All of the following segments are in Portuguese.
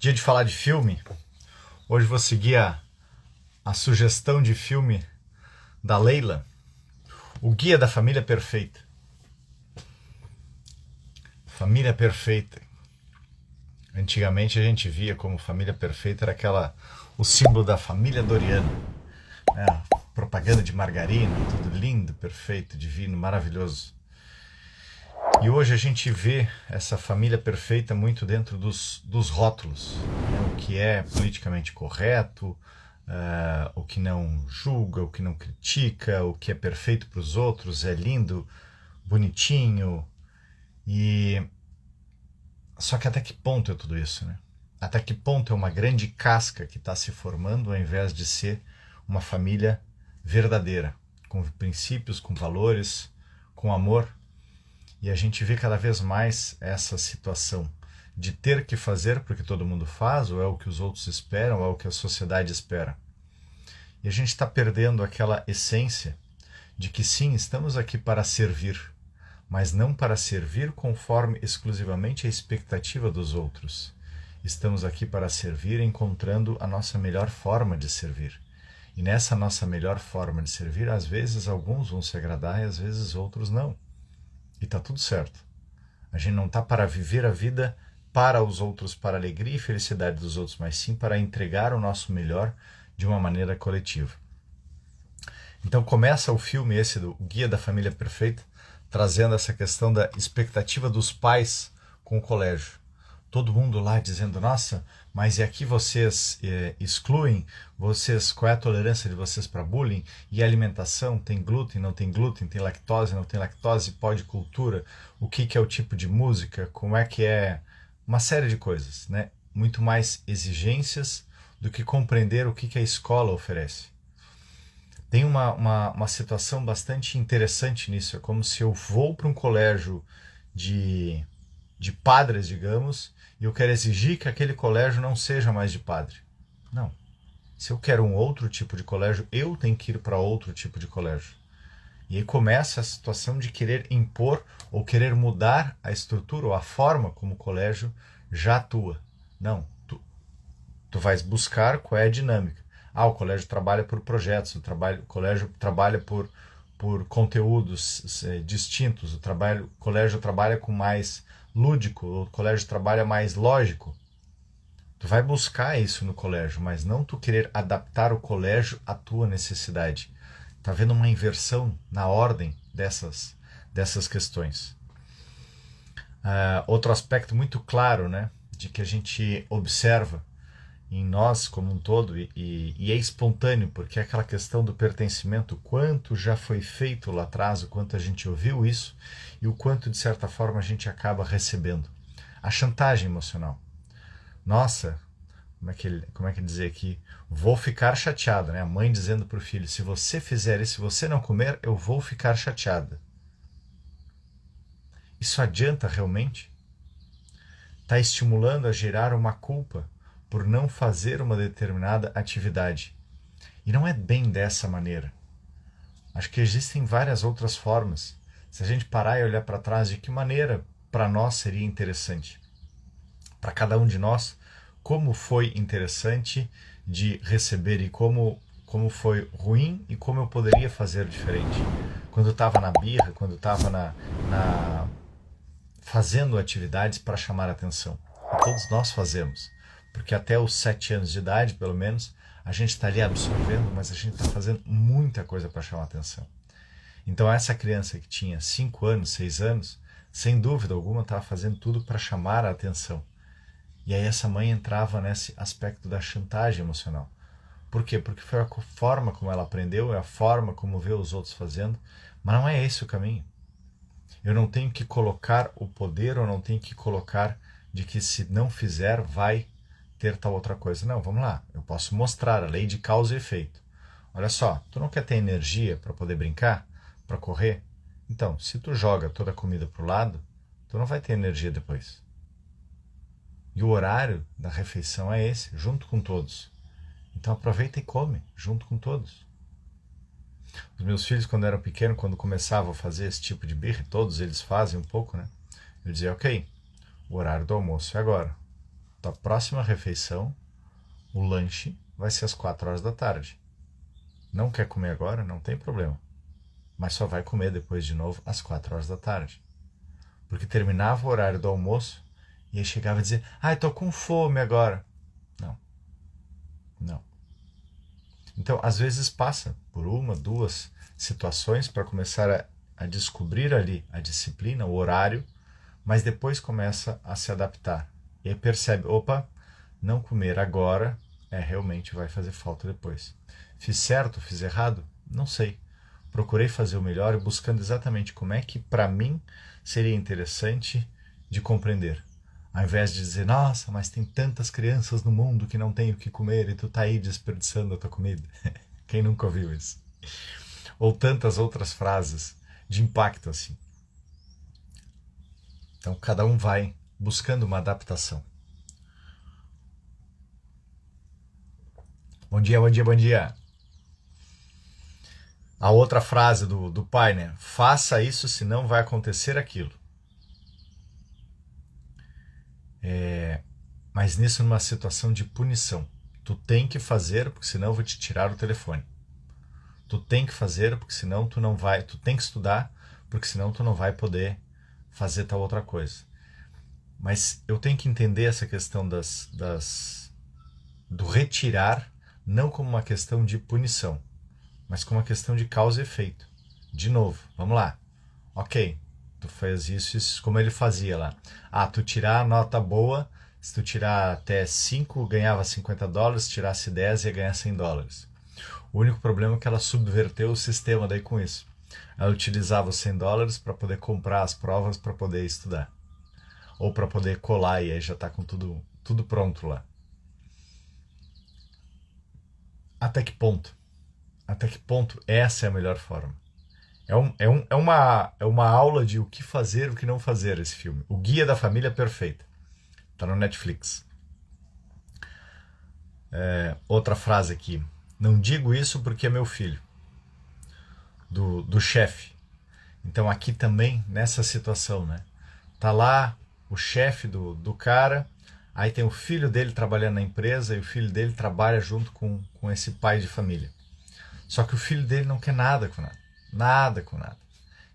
Dia de falar de filme. Hoje vou seguir a sugestão de filme da Leila, O Guia da Família Perfeita. Família perfeita. Antigamente a gente via como família perfeita era o símbolo da família Doriana, né? Propaganda de margarina, tudo lindo, perfeito, divino, maravilhoso. E hoje a gente vê essa família perfeita muito dentro dos rótulos, né? O que é politicamente correto, o que não julga, o que não critica, o que é perfeito para os outros, é lindo, bonitinho. Só que até que ponto é tudo isso, né? Até que ponto é uma grande casca que está se formando ao invés de ser uma família verdadeira, com princípios, com valores, com amor. E a gente vê cada vez mais essa situação de ter que fazer porque todo mundo faz, ou é o que os outros esperam, ou é o que a sociedade espera. E a gente está perdendo aquela essência de que sim, estamos aqui para servir, mas não para servir conforme exclusivamente a expectativa dos outros. Estamos aqui para servir encontrando a nossa melhor forma de servir. E nessa nossa melhor forma de servir, às vezes alguns vão se agradar e às vezes outros não. E está tudo certo. A gente não está para viver a vida para os outros, para a alegria e felicidade dos outros, mas sim para entregar o nosso melhor de uma maneira coletiva. Então começa o filme esse do Guia da Família Perfeita, trazendo essa questão da expectativa dos pais com o colégio. Todo mundo lá dizendo, nossa, mas e aqui vocês excluem, qual é a tolerância de vocês para bullying? E a alimentação, tem glúten, não tem glúten, tem lactose, não tem lactose, pode cultura, o que é o tipo de música, como é que é, uma série de coisas, né? Muito mais exigências do que compreender o que a escola oferece. Tem uma situação bastante interessante nisso, é como se eu vou para um colégio de padres, digamos, e eu quero exigir que aquele colégio não seja mais de padre. Não. Se eu quero um outro tipo de colégio, eu tenho que ir para outro tipo de colégio. E aí começa a situação de querer impor ou querer mudar a estrutura ou a forma como o colégio já atua. Não. Tu vais buscar qual é a dinâmica. O colégio trabalha por projetos, o colégio trabalha por conteúdos distintos, o colégio trabalha com mais lúdico, o colégio trabalha mais lógico. Tu vai buscar isso no colégio, mas não tu querer adaptar o colégio à tua necessidade. Tá vendo uma inversão na ordem dessas questões. Outro aspecto muito claro, né, de que a gente observa em nós como um todo, e é espontâneo, porque é aquela questão do pertencimento, o quanto já foi feito lá atrás, o quanto a gente ouviu isso, e o quanto, de certa forma, a gente acaba recebendo. A chantagem emocional. Nossa, como é que dizer aqui? Vou ficar chateada, né? A mãe dizendo para o filho, se você fizer isso, se você não comer, eu vou ficar chateada. Isso adianta realmente? Está estimulando a gerar uma culpa por não fazer uma determinada atividade. E não é bem dessa maneira. Acho que existem várias outras formas. Se a gente parar e olhar para trás, de que maneira para nós seria interessante? Para cada um de nós, como foi interessante de receber e como foi ruim e como eu poderia fazer diferente. Quando eu estava na birra, quando eu estava fazendo atividades para chamar a atenção. E todos nós fazemos. Porque até os 7 anos de idade, pelo menos, a gente está ali absorvendo, mas a gente está fazendo muita coisa para chamar a atenção. Então essa criança que tinha 5 anos, 6 anos, sem dúvida alguma estava fazendo tudo para chamar a atenção. E aí essa mãe entrava nesse aspecto da chantagem emocional. Por quê? Porque foi a forma como ela aprendeu, é a forma como vê os outros fazendo, mas não é esse o caminho. Eu não tenho que colocar o poder, ou não tenho que colocar de que se não fizer vai ter tal outra coisa. Não, vamos lá. Eu posso mostrar a lei de causa e efeito. Olha só, tu não quer ter energia para poder brincar, para correr? Então, se tu joga toda a comida para o lado, tu não vai ter energia depois. E o horário da refeição é esse, junto com todos. Então aproveita e come, junto com todos. Os meus filhos, quando eram pequenos, quando começavam a fazer esse tipo de birra, todos eles fazem um pouco, né? Eu dizia, ok, o horário do almoço é agora. tua próxima refeição, o lanche, vai ser às 4 horas da tarde. Não quer comer agora? Não tem problema. Mas só vai comer depois de novo às 4 horas da tarde. Porque terminava o horário do almoço e aí chegava a dizer, tô com fome agora. Não. Então, às vezes passa por 1, 2 situações para começar a descobrir ali a disciplina, o horário, mas depois começa a se adaptar. E aí percebe, opa, não comer agora realmente vai fazer falta depois. Fiz certo, fiz errado? Não sei. Procurei fazer o melhor e buscando exatamente como é que para mim seria interessante de compreender. Ao invés de dizer, nossa, mas tem tantas crianças no mundo que não têm o que comer e tu tá aí desperdiçando a tua comida. Quem nunca ouviu isso? Ou tantas outras frases de impacto assim. Então cada um vai buscando uma adaptação. Bom dia, bom dia, bom dia. A outra frase do pai, né? Faça isso, senão vai acontecer aquilo. Mas nisso numa situação de punição. Tu tem que fazer, porque senão eu vou te tirar o telefone. Tu tem que fazer, porque senão tu não vai. Tu tem que estudar, porque senão tu não vai poder fazer tal outra coisa. Mas eu tenho que entender essa questão do retirar, não como uma questão de punição, mas como uma questão de causa e efeito. De novo, vamos lá. Ok, tu fez isso, como ele fazia lá. Tu tirar a nota boa, se tu tirar até 5, ganhava $50, se tirasse 10, ia ganhar $100. O único problema é que ela subverteu o sistema daí com isso. Ela utilizava os $100 para poder comprar as provas para poder estudar. Ou para poder colar e aí já está com tudo pronto lá. Até que ponto? Até que ponto essa é a melhor forma? É uma aula de o que fazer e o que não fazer esse filme. O Guia da Família Perfeita. Está no Netflix. Outra frase aqui. Não digo isso porque é meu filho. Do chefe. Então aqui também, nessa situação, né? Tá lá o chefe do cara, aí tem o filho dele trabalhando na empresa e o filho dele trabalha junto com esse pai de família. Só que o filho dele não quer nada com nada. Nada com nada.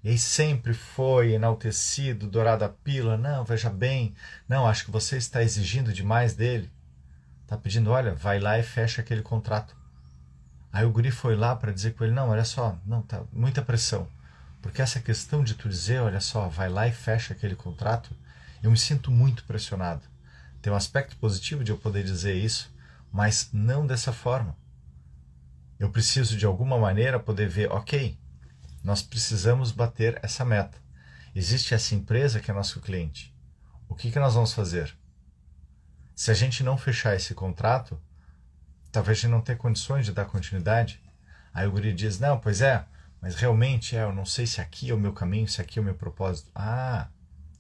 E aí sempre foi enaltecido, dourado a pílula. Não, veja bem. Não, acho que você está exigindo demais dele. Está pedindo, olha, vai lá e fecha aquele contrato. Aí o guri foi lá para dizer com ele, não, olha só, não, tá muita pressão. Porque essa questão de tu dizer, olha só, vai lá e fecha aquele contrato, eu me sinto muito pressionado. Tem um aspecto positivo de eu poder dizer isso, mas não dessa forma. Eu preciso de alguma maneira poder ver, ok, nós precisamos bater essa meta. Existe essa empresa que é nosso cliente. O que nós vamos fazer? Se a gente não fechar esse contrato, talvez a gente não tenha condições de dar continuidade. Aí o guri diz, não, pois é, mas realmente eu não sei se aqui é o meu caminho, se aqui é o meu propósito.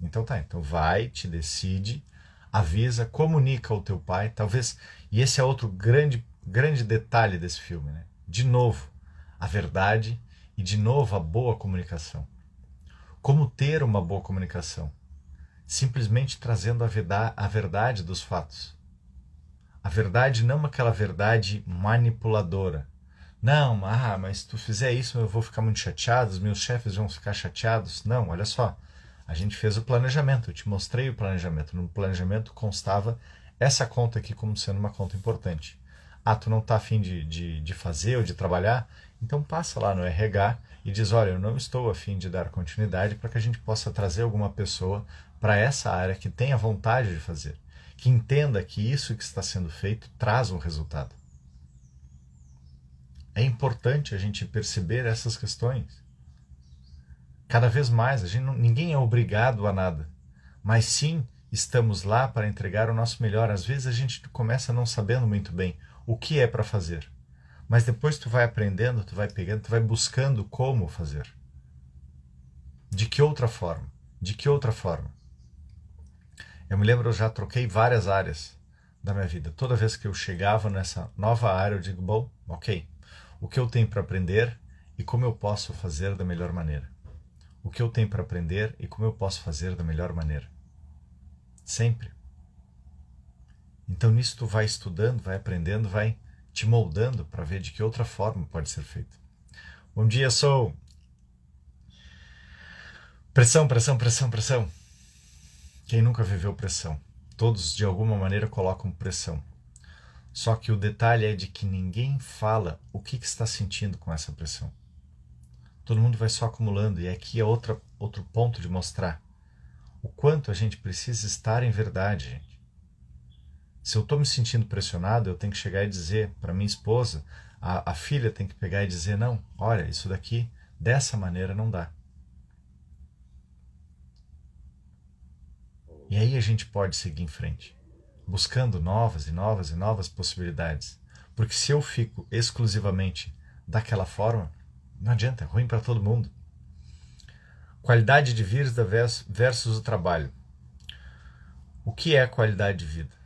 Então tá, então vai, te decide, avisa, comunica ao teu pai, talvez, e esse é outro grande detalhe desse filme, né? De novo, a verdade e de novo a boa comunicação. Como ter uma boa comunicação? Simplesmente trazendo a verdade dos fatos. A verdade não é aquela verdade manipuladora. Não, mas se tu fizer isso eu vou ficar muito chateado, os meus chefes vão ficar chateados. Não, olha só, a gente fez o planejamento, eu te mostrei o planejamento. No planejamento constava essa conta aqui como sendo uma conta importante. Tu não está afim de fazer ou de trabalhar? Então passa lá no RH e diz, olha, eu não estou afim de dar continuidade para que a gente possa trazer alguma pessoa para essa área que tenha vontade de fazer, que entenda que isso que está sendo feito traz um resultado. É importante a gente perceber essas questões. Cada vez mais, ninguém é obrigado a nada, mas sim estamos lá para entregar o nosso melhor. Às vezes a gente começa não sabendo muito bem o que é para fazer, mas depois tu vai aprendendo, tu vai pegando, tu vai buscando como fazer. De que outra forma? De que outra forma? Eu me lembro, eu já troquei várias áreas da minha vida. Toda vez que eu chegava nessa nova área, eu digo, bom, ok, o que eu tenho para aprender e como eu posso fazer da melhor maneira. O que eu tenho para aprender e como eu posso fazer da melhor maneira. Sempre. Então nisso tu vai estudando, vai aprendendo, vai te moldando para ver de que outra forma pode ser feito. Bom dia, sou pressão, pressão, pressão, pressão. Quem nunca viveu pressão? Todos de alguma maneira colocam pressão. Só que o detalhe é de que ninguém fala o que está sentindo com essa pressão. Todo mundo vai só acumulando, e aqui é outro ponto de mostrar o quanto a gente precisa estar em verdade, gente. Se eu estou me sentindo pressionado, eu tenho que chegar e dizer para minha esposa, a filha tem que pegar e dizer, não, olha, isso daqui, dessa maneira não dá. E aí a gente pode seguir em frente, buscando novas e novas e novas possibilidades. Porque se eu fico exclusivamente daquela forma, não adianta, é ruim para todo mundo. Qualidade de vida versus o trabalho. O que é qualidade de vida?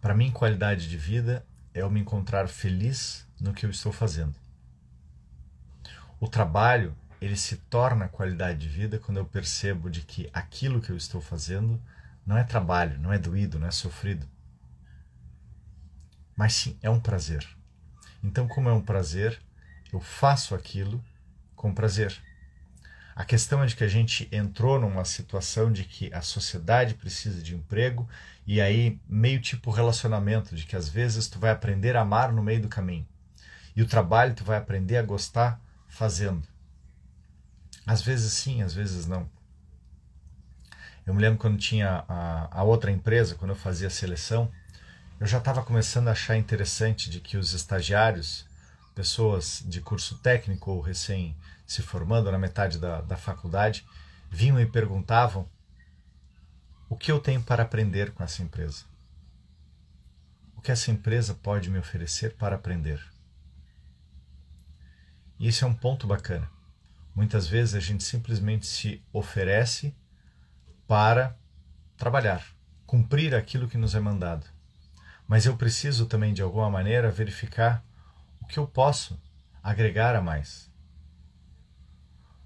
Para mim, qualidade de vida é eu me encontrar feliz no que eu estou fazendo. O trabalho, ele se torna qualidade de vida quando eu percebo de que aquilo que eu estou fazendo não é trabalho, não é doído, não é sofrido. Mas sim, é um prazer. Então, como é um prazer, eu faço aquilo com prazer. A questão é de que a gente entrou numa situação de que a sociedade precisa de emprego e aí meio tipo relacionamento, de que às vezes tu vai aprender a amar no meio do caminho. E o trabalho tu vai aprender a gostar fazendo. Às vezes sim, às vezes não. Eu me lembro quando tinha a outra empresa, quando eu fazia a seleção, eu já estava começando a achar interessante de que os estagiários, pessoas de curso técnico ou recém se formando na metade da faculdade, vinham e perguntavam o que eu tenho para aprender com essa empresa. O que essa empresa pode me oferecer para aprender. E esse é um ponto bacana. Muitas vezes a gente simplesmente se oferece para trabalhar, cumprir aquilo que nos é mandado. Mas eu preciso também, de alguma maneira, verificar o que eu posso agregar a mais.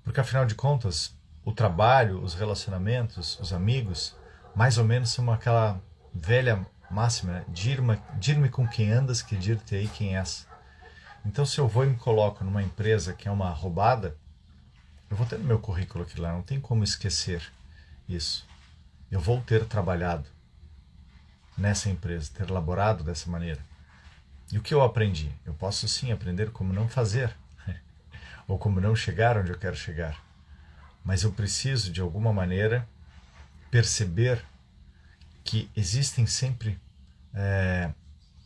Porque, afinal de contas, o trabalho, os relacionamentos, os amigos, mais ou menos são aquela velha máxima, né? Dir-me com quem andas, que dir-te-ei quem és. Então, se eu vou e me coloco numa empresa que é uma roubada, eu vou ter no meu currículo aquilo lá, não tem como esquecer isso. Eu vou ter trabalhado nessa empresa, ter laborado dessa maneira. E o que eu aprendi? Eu posso sim aprender como não fazer, ou como não chegar onde eu quero chegar. Mas eu preciso, de alguma maneira, perceber que existem sempre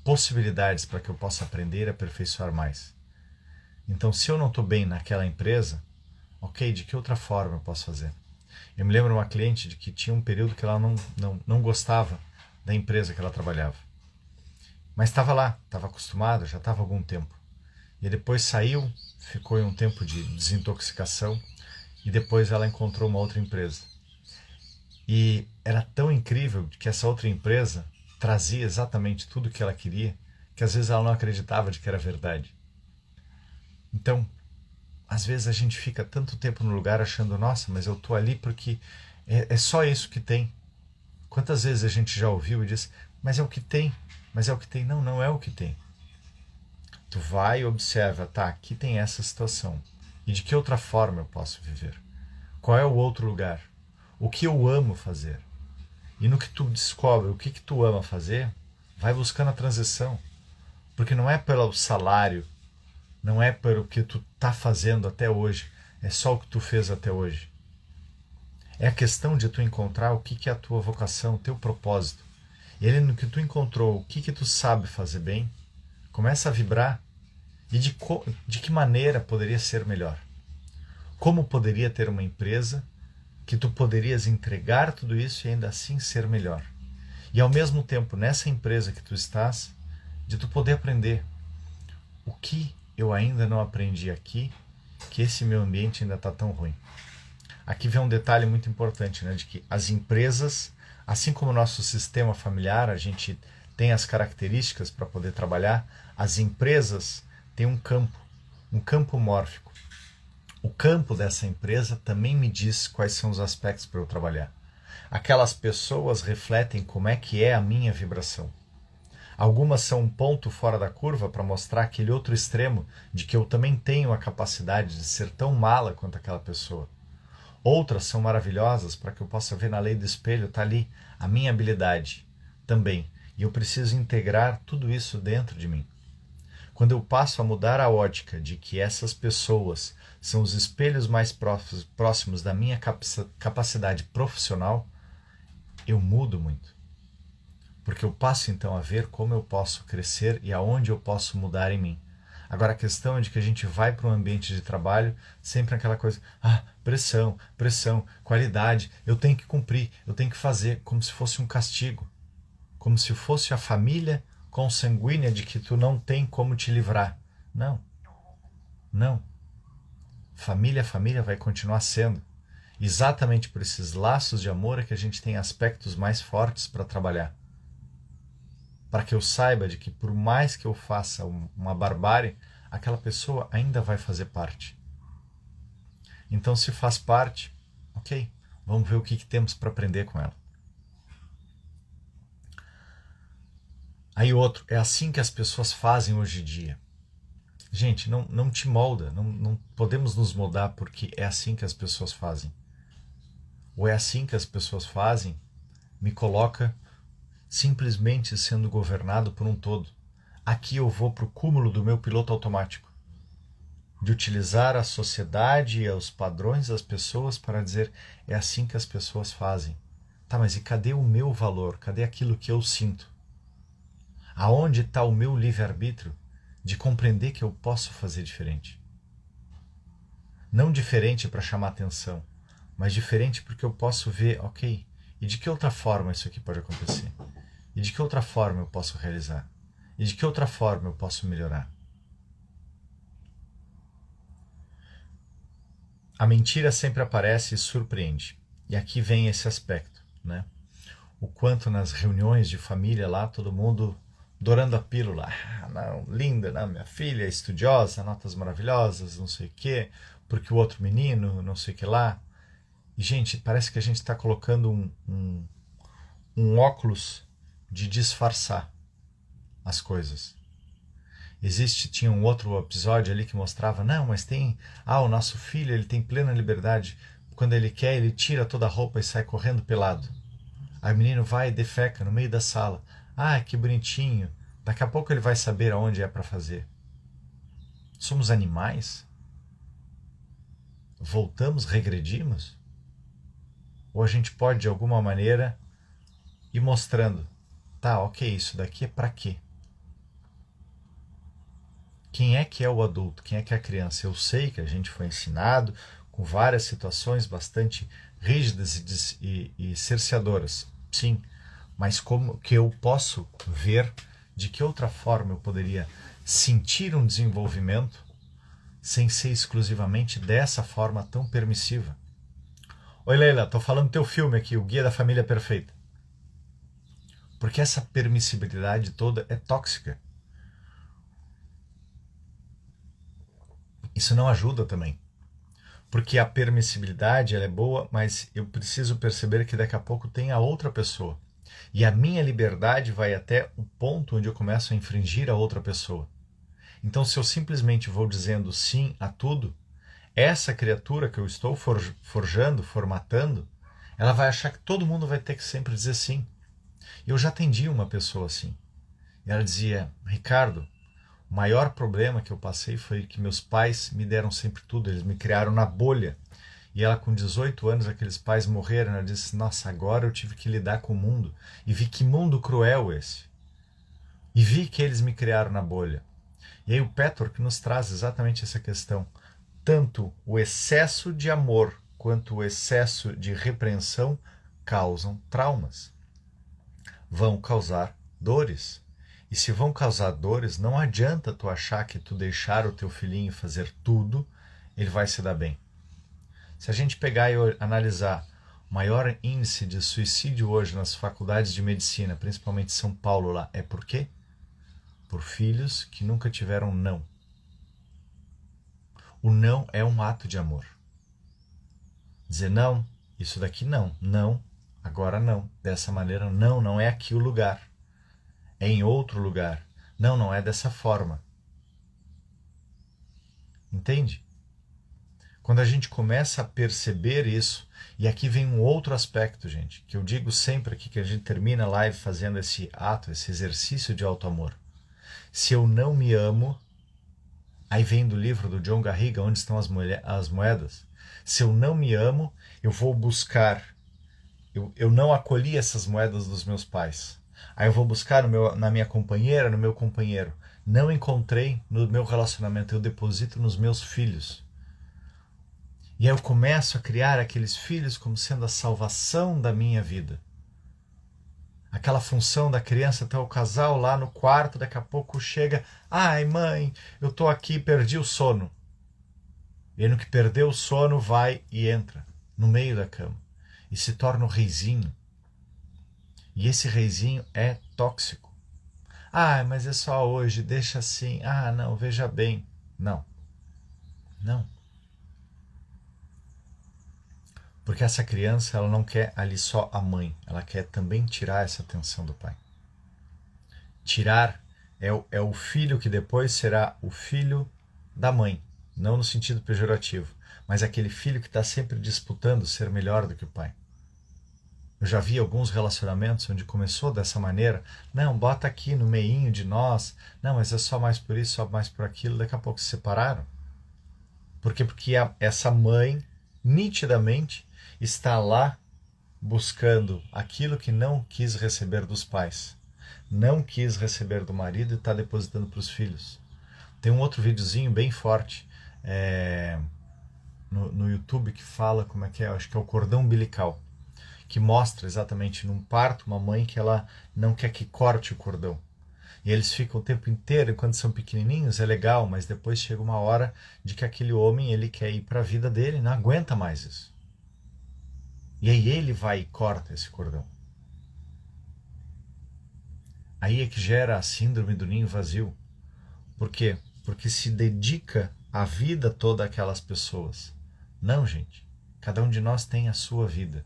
possibilidades para que eu possa aprender e aperfeiçoar mais. Então, se eu não estou bem naquela empresa, ok, de que outra forma eu posso fazer? Eu me lembro de uma cliente de que tinha um período que ela não gostava da empresa que ela trabalhava. Mas estava lá, estava acostumada, já estava há algum tempo. E depois saiu, ficou em um tempo de desintoxicação e depois ela encontrou uma outra empresa. E era tão incrível que essa outra empresa trazia exatamente tudo o que ela queria, que às vezes ela não acreditava de que era verdade. Então, às vezes a gente fica tanto tempo no lugar achando, nossa, mas eu estou ali porque é só isso que tem. Quantas vezes a gente já ouviu e disse, mas é o que tem, mas é o que tem. Não, não é o que tem. Tu vai e observa, tá, aqui tem essa situação. E de que outra forma eu posso viver? Qual é o outro lugar? O que eu amo fazer? E no que tu descobre o que tu ama fazer, vai buscando a transição. Porque não é pelo salário, não é pelo que tu tá fazendo até hoje, é só o que tu fez até hoje. É a questão de tu encontrar o que é a tua vocação, o teu propósito. E ele, no que tu encontrou, o que tu sabe fazer bem, começa a vibrar. E de que maneira poderia ser melhor? Como poderia ter uma empresa que tu poderias entregar tudo isso e ainda assim ser melhor? E ao mesmo tempo, nessa empresa que tu estás, de tu poder aprender o que eu ainda não aprendi aqui, que esse meu ambiente ainda está tão ruim. Aqui vem um detalhe muito importante, né, de que as empresas, assim como o nosso sistema familiar, a gente tem as características para poder trabalhar, as empresas têm um campo mórfico. O campo dessa empresa também me diz quais são os aspectos para eu trabalhar. Aquelas pessoas refletem como é que é a minha vibração. Algumas são um ponto fora da curva para mostrar aquele outro extremo de que eu também tenho a capacidade de ser tão mala quanto aquela pessoa. Outras são maravilhosas para que eu possa ver na lei do espelho, está ali a minha habilidade também. E eu preciso integrar tudo isso dentro de mim. Quando eu passo a mudar a ótica de que essas pessoas são os espelhos mais próximos da minha capacidade profissional, eu mudo muito. Porque eu passo então a ver como eu posso crescer e aonde eu posso mudar em mim. Agora a questão é de que a gente vai para um ambiente de trabalho sempre aquela coisa, pressão, pressão, qualidade, eu tenho que cumprir, eu tenho que fazer, como se fosse um castigo. Como se fosse a família consanguínea de que tu não tem como te livrar. Não. Não. Família vai continuar sendo. Exatamente por esses laços de amor é que a gente tem aspectos mais fortes para trabalhar. Para que eu saiba de que por mais que eu faça uma barbárie, aquela pessoa ainda vai fazer parte. Então se faz parte, ok, vamos ver o que temos para aprender com ela. Aí outro, é assim que as pessoas fazem hoje em dia. Gente, não te molda, não podemos nos moldar porque é assim que as pessoas fazem. Ou é assim que as pessoas fazem, me coloca simplesmente sendo governado por um todo. Aqui eu vou para o cúmulo do meu piloto automático. De utilizar a sociedade e os padrões das pessoas para dizer, é assim que as pessoas fazem. Tá, mas e cadê o meu valor? Cadê aquilo que eu sinto? Aonde está o meu livre-arbítrio de compreender que eu posso fazer diferente? Não diferente para chamar atenção, mas diferente porque eu posso ver, ok, e de que outra forma isso aqui pode acontecer? E de que outra forma eu posso realizar? E de que outra forma eu posso melhorar? A mentira sempre aparece e surpreende. E aqui vem esse aspecto, né? O quanto nas reuniões de família lá, todo mundo dourando a pílula. Não, linda, não, minha filha é estudiosa, notas maravilhosas, não sei o quê, porque o outro menino, não sei o que lá. E, gente, parece que a gente está colocando um óculos de disfarçar as coisas. Tinha um outro episódio ali que mostrava, não, mas tem, o nosso filho, ele tem plena liberdade, quando ele quer, ele tira toda a roupa e sai correndo pelado. Aí o menino vai e defeca no meio da sala. Que bonitinho. Daqui a pouco ele vai saber aonde é para fazer. Somos animais? Regredimos? Ou a gente pode, de alguma maneira, ir mostrando, tá, ok, isso daqui é para quê? Quem é que é o adulto? Quem é que é a criança? Eu sei que a gente foi ensinado com várias situações bastante rígidas e cerceadoras. Sim, mas como que eu posso ver de que outra forma eu poderia sentir um desenvolvimento sem ser exclusivamente dessa forma tão permissiva? Oi, Leila, tô falando do teu filme aqui, O Guia da Família Perfeita. Porque essa permissibilidade toda é tóxica. Isso não ajuda também. Porque a permissibilidade ela é boa, mas eu preciso perceber que daqui a pouco tem a outra pessoa. E a minha liberdade vai até o ponto onde eu começo a infringir a outra pessoa. Então, se eu simplesmente vou dizendo sim a tudo, essa criatura que eu estou forjando, formatando, ela vai achar que todo mundo vai ter que sempre dizer sim. Eu já atendi uma pessoa assim. E ela dizia, Ricardo, o maior problema que eu passei foi que meus pais me deram sempre tudo, eles me criaram na bolha. E ela com 18 anos, aqueles pais morreram, ela disse, nossa, agora eu tive que lidar com o mundo. E vi que mundo cruel esse. E vi que eles me criaram na bolha. E aí o Pettork nos traz exatamente essa questão. Tanto o excesso de amor quanto o excesso de repreensão causam traumas. Vão causar dores. E se vão causar dores, não adianta tu achar que tu deixar o teu filhinho fazer tudo, ele vai se dar bem. Se a gente pegar e analisar o maior índice de suicídio hoje nas faculdades de medicina, principalmente em São Paulo lá, é por quê? Por filhos que nunca tiveram não. O não é um ato de amor. Dizer não, isso daqui não, não, Agora não, dessa maneira não, não é aqui o lugar. É em outro lugar. Não, não é dessa forma. Entende? Quando a gente começa a perceber isso, e aqui vem um outro aspecto, gente, que eu digo sempre aqui que a gente termina a live fazendo esse ato, esse exercício de auto-amor. Se eu não me amo, aí vem do livro do John Garriga, Onde Estão as Moedas. Se eu não me amo, eu vou buscar. Eu não acolhi essas moedas dos meus pais. Aí eu vou buscar na minha companheira, no meu companheiro. Não encontrei no meu relacionamento, eu deposito nos meus filhos. E aí eu começo a criar aqueles filhos como sendo a salvação da minha vida. Aquela função da criança até o casal lá no quarto, daqui a pouco chega, ai mãe, eu tô aqui, perdi o sono. E no que perdeu o sono, vai e entra no meio da cama. E se torna o reizinho. E esse reizinho é tóxico. Ah, mas é só hoje, deixa assim. Ah, não, veja bem. Não. Não. Porque essa criança, ela não quer ali só a mãe. Ela quer também tirar essa atenção do pai. Tirar é o filho que depois será o filho da mãe. Não no sentido pejorativo. Mas aquele filho que está sempre disputando ser melhor do que o pai. Eu já vi alguns relacionamentos onde começou dessa maneira. Não, bota aqui no meinho de nós. Não, mas é só mais por isso, só mais por aquilo. Daqui a pouco se separaram. Por quê? Porque essa mãe, nitidamente, está lá buscando aquilo que não quis receber dos pais. Não quis receber do marido e está depositando para os filhos. Tem um outro videozinho bem forte no YouTube que fala como é que é, acho que é o cordão umbilical, que mostra exatamente num parto uma mãe que ela não quer que corte o cordão. E eles ficam o tempo inteiro, enquanto são pequenininhos, é legal, mas depois chega uma hora de que aquele homem ele quer ir para a vida dele, não aguenta mais isso. E aí ele vai e corta esse cordão. Aí é que gera a síndrome do ninho vazio. Por quê? Porque se dedica a vida toda àquelas pessoas. Não, gente. Cada um de nós tem a sua vida.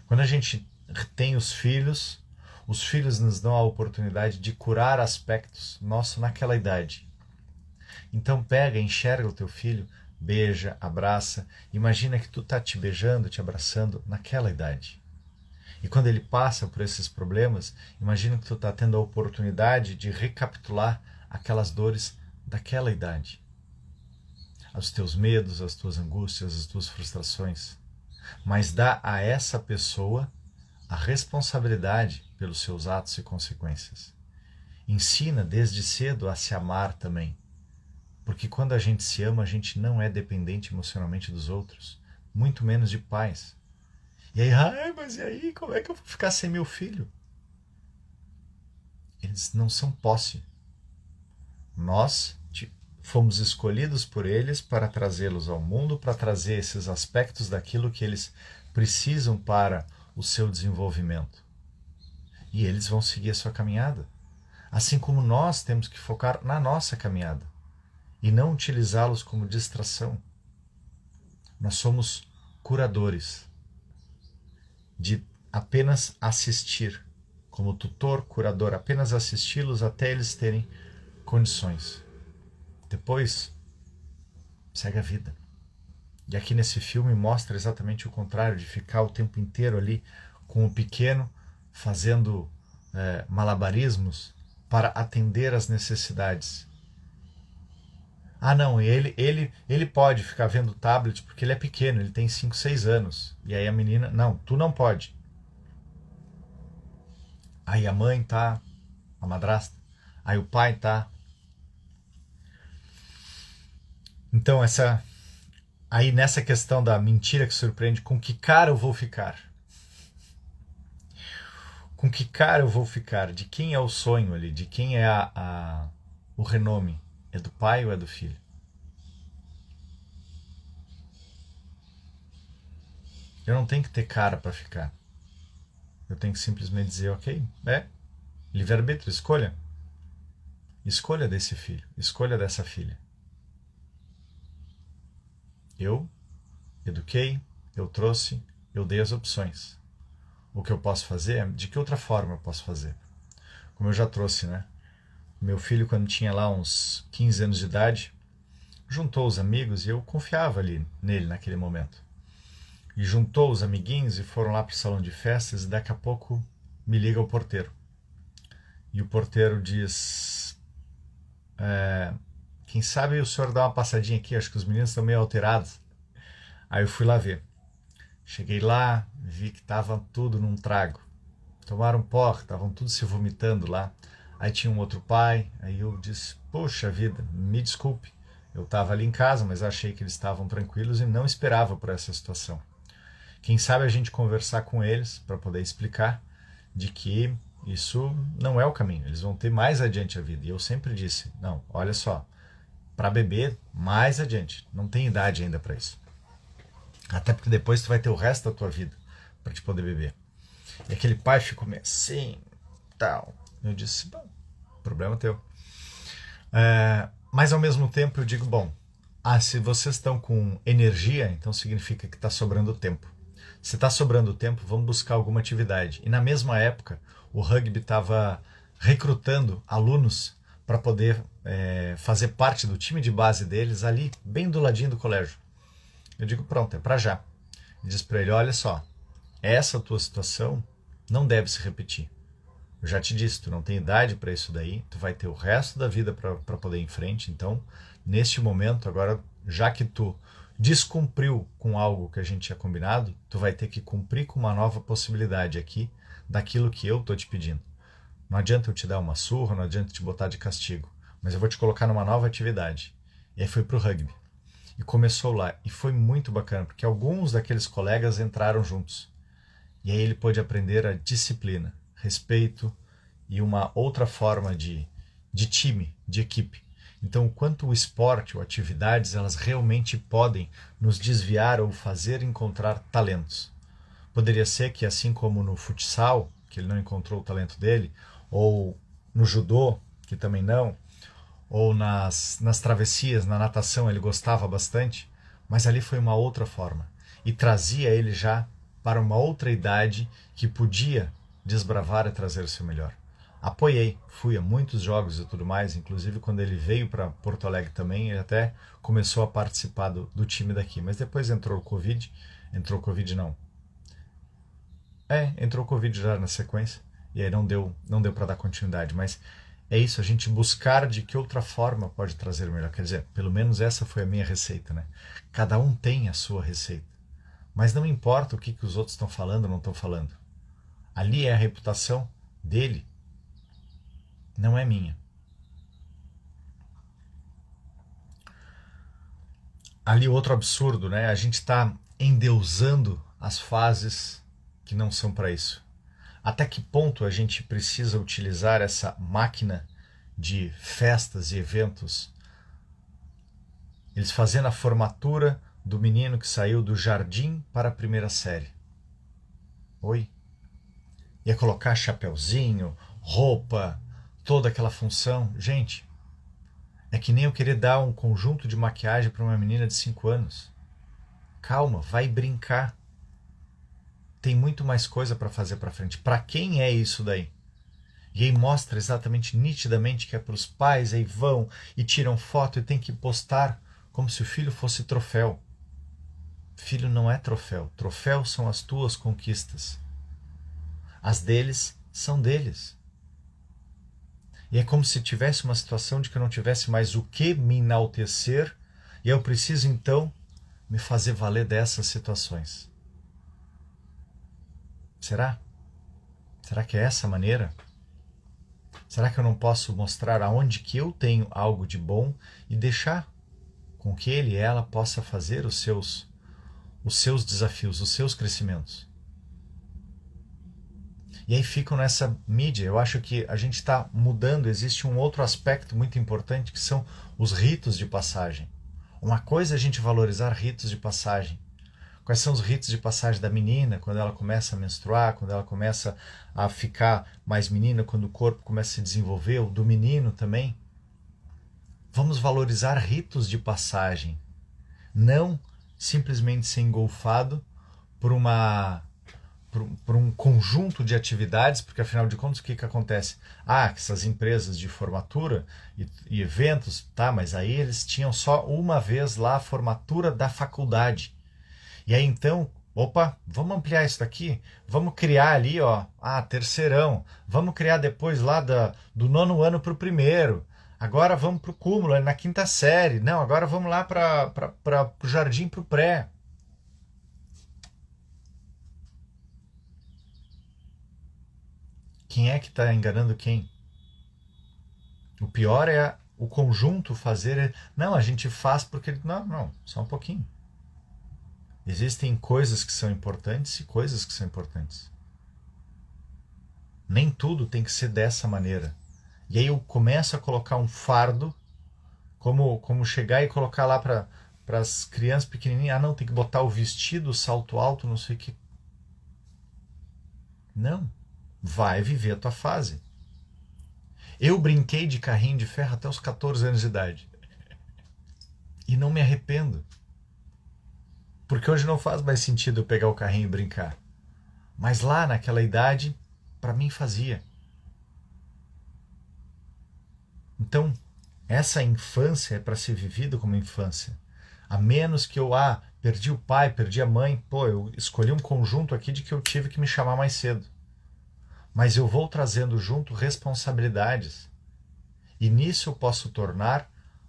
Quando a gente tem os filhos nos dão a oportunidade de curar aspectos nossos naquela idade. Então pega, enxerga o teu filho, beija, abraça. Imagina que tu tá te beijando, te abraçando naquela idade. E quando ele passa por esses problemas, imagina que tu tá tendo a oportunidade de recapitular aquelas dores daquela idade. Os teus medos, as tuas angústias, as tuas frustrações. Mas dá a essa pessoa a responsabilidade pelos seus atos e consequências. Ensina desde cedo a se amar também. Porque quando a gente se ama, a gente não é dependente emocionalmente dos outros, muito menos de pais. E aí, ai, mas e aí, como é que eu vou ficar sem meu filho? Eles não são posse. Nós fomos escolhidos por eles para trazê-los ao mundo, para trazer esses aspectos daquilo que eles precisam para o seu desenvolvimento. E eles vão seguir a sua caminhada. Assim como nós temos que focar na nossa caminhada e não utilizá-los como distração. Nós somos curadores de apenas assistir, como tutor, curador, apenas assisti-los até eles terem condições. Depois, segue a vida. E aqui nesse filme mostra exatamente o contrário, de ficar o tempo inteiro ali com o pequeno, fazendo malabarismos para atender às necessidades. Ah, não, ele pode ficar vendo tablet porque ele é pequeno, ele tem 5, 6 anos. E aí a menina, não, tu não pode. Aí a mãe tá, a madrasta, aí o pai tá. Então aí nessa questão da mentira que surpreende, com que cara eu vou ficar? Com que cara eu vou ficar? De quem é o sonho ali? De quem é o renome? É do pai ou é do filho? Eu não tenho que ter cara para ficar. Eu tenho que simplesmente dizer, ok, livre-arbítrio, escolha. Escolha desse filho, escolha dessa filha. Eu eduquei, eu trouxe, eu dei as opções. o que eu posso fazer, de que outra forma eu posso fazer. Como eu já trouxe, né? Meu filho, quando tinha lá uns 15 anos de idade, juntou os amigos e eu confiava ali nele naquele momento. E juntou os amiguinhos e foram lá para o salão de festas e daqui a pouco me liga o porteiro. E o porteiro diz, quem sabe o senhor dá uma passadinha aqui, acho que os meninos estão meio alterados. Aí eu fui lá ver. Cheguei lá, vi que estava tudo num trago. Tomaram porra, estavam tudo se vomitando lá. Aí tinha um outro pai, aí eu disse, poxa vida, me desculpe. Eu estava ali em casa, mas achei que eles estavam tranquilos e não esperava por essa situação. Quem sabe a gente conversar com eles para poder explicar de que isso não é o caminho. Eles vão ter mais adiante a vida. E eu sempre disse, não, olha só, para beber mais adiante. Não tem idade ainda para isso. Até porque depois tu vai ter o resto da tua vida para te poder beber. E aquele pai ficou meio assim, tal. Eu disse, bom, problema teu. Mas ao mesmo tempo eu digo, bom, se vocês estão com energia, então significa que está sobrando tempo. Se está sobrando tempo, vamos buscar alguma atividade. E na mesma época, o rugby estava recrutando alunos para poder fazer parte do time de base deles ali, bem do ladinho do colégio. Eu digo, pronto, é para já. E diz para ele, olha só, essa tua situação não deve se repetir. Eu já te disse, tu não tem idade para isso daí, tu vai ter o resto da vida para poder ir em frente, então, neste momento, agora, já que tu descumpriu com algo que a gente tinha combinado, tu vai ter que cumprir com uma nova possibilidade aqui, daquilo que eu tô te pedindo. Não adianta eu te dar uma surra, não adianta te botar de castigo, mas eu vou te colocar numa nova atividade. E aí foi pro rugby. E começou lá, e foi muito bacana, porque alguns daqueles colegas entraram juntos. E aí ele pôde aprender a disciplina, respeito e uma outra forma de time, de equipe. Então, quanto o esporte ou atividades, elas realmente podem nos desviar ou fazer encontrar talentos. Poderia ser que, assim como no futsal, que ele não encontrou o talento dele, ou no judô, que também não, ou nas travessias, na natação, ele gostava bastante, mas ali foi uma outra forma. E trazia ele já para uma outra idade que podia desbravar e trazer o seu melhor. Apoiei, fui a muitos jogos e tudo mais, inclusive quando ele veio para Porto Alegre também, ele até começou a participar do time daqui, mas depois entrou o Covid, entrou o Covid já na sequência, e aí não deu para dar continuidade, mas é isso, a gente buscar de que outra forma pode trazer o melhor, quer dizer, pelo menos essa foi a minha receita, né? Cada um tem a sua receita, mas não importa o que os outros estão falando ou não estão falando, ali é a reputação dele, não é minha. Ali outro absurdo, né? A gente está endeusando as fases que não são para isso. Até que ponto a gente precisa utilizar essa máquina de festas e eventos? Eles fazendo a formatura do menino que saiu do jardim para a primeira série. Oi? Ia colocar chapeuzinho, roupa, toda aquela função. Gente, é que nem eu querer dar um conjunto de maquiagem para uma menina de 5 anos. Calma, vai brincar. Tem muito mais coisa para fazer para frente. Para quem é isso daí? E aí mostra exatamente, nitidamente, que é para os pais, aí vão e tiram foto e tem que postar como se o filho fosse troféu. Filho não é troféu. Troféu são as tuas conquistas. As deles são deles. E é como se tivesse uma situação de que eu não tivesse mais o que me enaltecer e eu preciso então me fazer valer dessas situações. Será? Será que é essa a maneira? Será que eu não posso mostrar aonde que eu tenho algo de bom e deixar com que ele e ela possa fazer os seus desafios, os seus crescimentos? E aí ficam nessa mídia. Eu acho que a gente está mudando. Existe um outro aspecto muito importante que são os ritos de passagem. Uma coisa é a gente valorizar ritos de passagem. Quais são os ritos de passagem da menina quando ela começa a menstruar, quando ela começa a ficar mais menina, quando o corpo começa a se desenvolver, o do menino também. Vamos valorizar ritos de passagem, não simplesmente ser engolfado por por um conjunto de atividades, porque afinal de contas o que acontece? Essas empresas de formatura e eventos, tá, mas aí eles tinham só uma vez lá a formatura da faculdade. E aí então, opa, vamos ampliar isso daqui? Vamos criar ali, ó, terceirão. Vamos criar depois lá do nono ano para o primeiro. Agora vamos para o cúmulo, na quinta série. Não, agora vamos lá para o jardim, para o pré. Quem é que está enganando quem? O pior é o conjunto fazer... Não, a gente faz porque... Não, só um pouquinho. Existem coisas que são importantes e coisas que são importantes. Nem tudo tem que ser dessa maneira. E aí eu começo a colocar um fardo, como chegar e colocar lá para as crianças pequenininhas, não, tem que botar o vestido, o salto alto, não sei o que. Não. Vai viver a tua fase. Eu brinquei de carrinho de ferro até os 14 anos de idade. E não me arrependo. Porque hoje não faz mais sentido eu pegar o carrinho e brincar. Mas lá naquela idade, para mim fazia. Então, essa infância é para ser vivida como infância. A menos que eu, perdi o pai, perdi a mãe, eu escolhi um conjunto aqui de que eu tive que me chamar mais cedo. Mas eu vou trazendo junto responsabilidades. E nisso eu posso tornar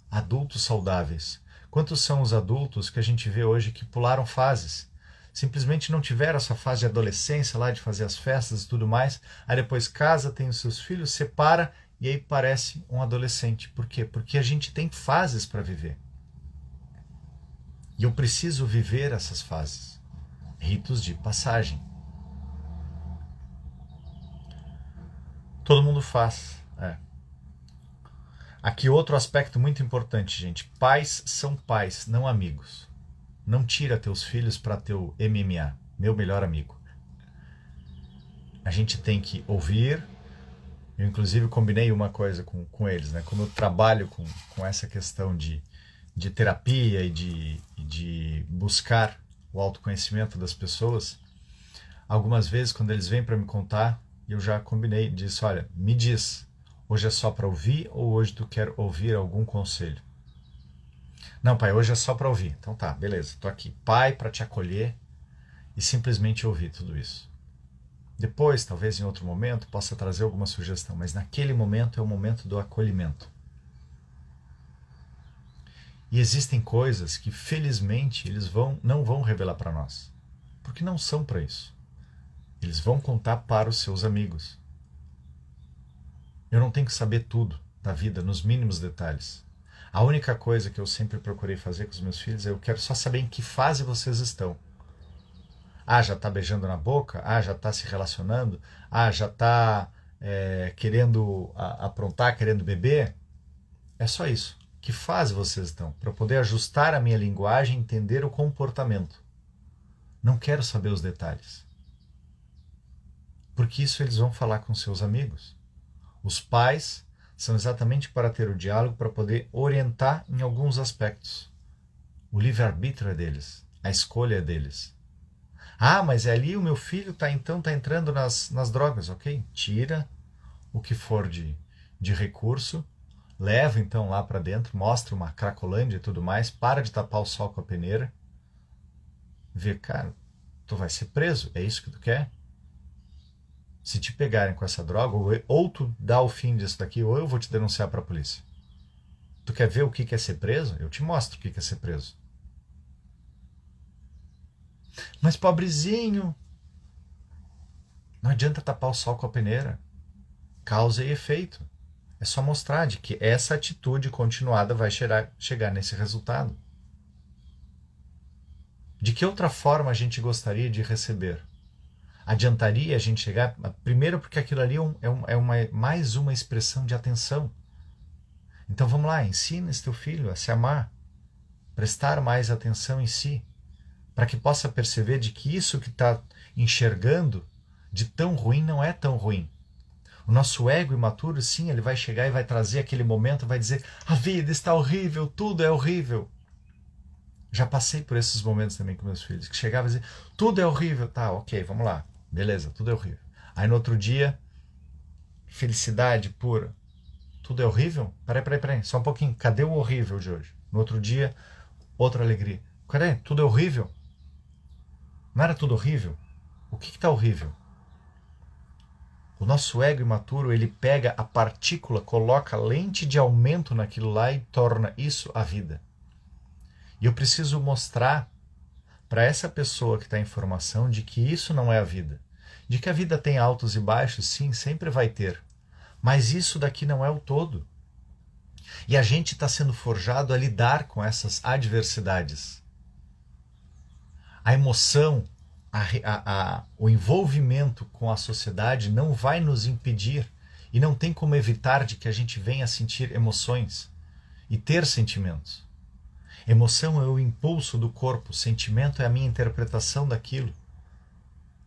adultos saudáveis. Quantos são os adultos que a gente vê hoje que pularam fases? Simplesmente não tiveram essa fase de adolescência lá, de fazer as festas e tudo mais. Aí depois casa, tem os seus filhos, separa e aí parece um adolescente. Por quê? Porque a gente tem fases para viver. E eu preciso viver essas fases. Ritos de passagem. Todo mundo faz. Aqui outro aspecto muito importante, gente. Pais são pais, não amigos. Não tira teus filhos para teu MMA, meu melhor amigo. A gente tem que ouvir. Eu inclusive combinei uma coisa com eles, né? Como eu trabalho com essa questão de terapia e de buscar o autoconhecimento das pessoas, algumas vezes quando eles vêm para me contar, eu já combinei, disse, olha, me diz, hoje é só para ouvir ou hoje tu quer ouvir algum conselho? Não, pai, hoje é só para ouvir. Então tá, beleza, tô aqui. Pai, para te acolher e simplesmente ouvir tudo isso. Depois, talvez em outro momento, possa trazer alguma sugestão, mas naquele momento é o momento do acolhimento. E existem coisas que, felizmente, eles não vão revelar para nós, porque não são para isso. Eles vão contar para os seus amigos. Eu não tenho que saber tudo da vida, nos mínimos detalhes. A única coisa que eu sempre procurei fazer com os meus filhos é eu quero só saber em que fase vocês estão. Já está beijando na boca? Já está se relacionando? Já está querendo aprontar, querendo beber? É só isso. Que fase vocês estão? Para eu poder ajustar a minha linguagem e entender o comportamento. Não quero saber os detalhes. Porque isso eles vão falar com seus amigos. Os pais são exatamente para ter o diálogo, para poder orientar em alguns aspectos. O livre-arbítrio é deles, a escolha é deles. Mas ali o meu filho está entrando nas drogas, ok? Tira o que for de recurso, leva então lá para dentro, mostra uma cracolândia e tudo mais, para de tapar o sol com a peneira, vê, cara, tu vai ser preso, é isso que tu quer? Se te pegarem com essa droga, ou tu dá o fim disso daqui, ou eu vou te denunciar para a polícia. Tu quer ver o que é ser preso? Eu te mostro o que é ser preso. Mas pobrezinho, não adianta tapar o sol com a peneira. Causa e efeito. É só mostrar de que essa atitude continuada vai chegar nesse resultado. De que outra forma a gente gostaria de receber? Adiantaria a gente chegar... Primeiro porque aquilo ali mais uma expressão de atenção. Então vamos lá, ensina esse teu filho a se amar, prestar mais atenção em si, para que possa perceber de que isso que está enxergando de tão ruim não é tão ruim. O nosso ego imaturo, sim, ele vai chegar e vai trazer aquele momento, vai dizer, a vida está horrível, tudo é horrível. Já passei por esses momentos também com meus filhos, que chegavam e diziam, tudo é horrível, tá, ok, vamos lá. Beleza, tudo é horrível. Aí no outro dia, felicidade pura. Tudo é horrível? Peraí, só um pouquinho. Cadê o horrível de hoje? No outro dia, outra alegria. Cadê? Tudo é horrível? Não era tudo horrível? O que está horrível? O nosso ego imaturo, ele pega a partícula, coloca lente de aumento naquilo lá e torna isso a vida. E eu preciso mostrar para essa pessoa que está em formação de que isso não é a vida. De que a vida tem altos e baixos, sim, sempre vai ter. Mas isso daqui não é o todo. E a gente está sendo forjado a lidar com essas adversidades. A emoção, o envolvimento com a sociedade não vai nos impedir e não tem como evitar de que a gente venha a sentir emoções e ter sentimentos. Emoção é o impulso do corpo, sentimento é a minha interpretação daquilo.